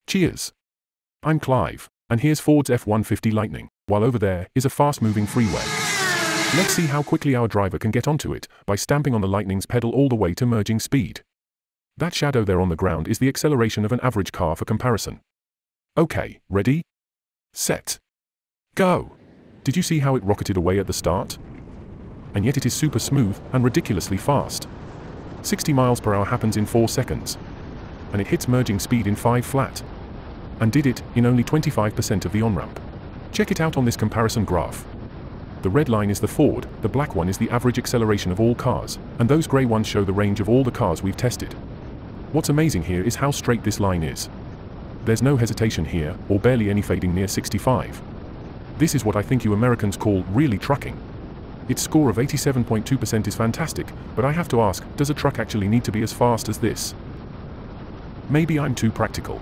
Cheers! I'm Clive, and here's Ford's F-150 Lightning, while over there is a fast-moving freeway. Let's see how quickly our driver can get onto it by stamping on the Lightning's pedal all the way to merging speed. That shadow there on the ground is the acceleration of an average car for comparison. Okay, ready? Set. Go! Did you see how it rocketed away at the start? And yet it is super smooth and ridiculously fast. 60 miles per hour happens in 4 seconds. And it hits merging speed in 5 flat. And did it in only 25% of the on-ramp. Check it out on this comparison graph. The red line is the Ford, the black one is the average acceleration of all cars, and those grey ones show the range of all the cars we've tested. What's amazing here is how straight this line is. There's no hesitation here, or barely any fading near 65. This is what I think you Americans call really trucking. Its score of 87.2% is fantastic, but I have to ask, does a truck actually need to be as fast as this? Maybe I'm too practical.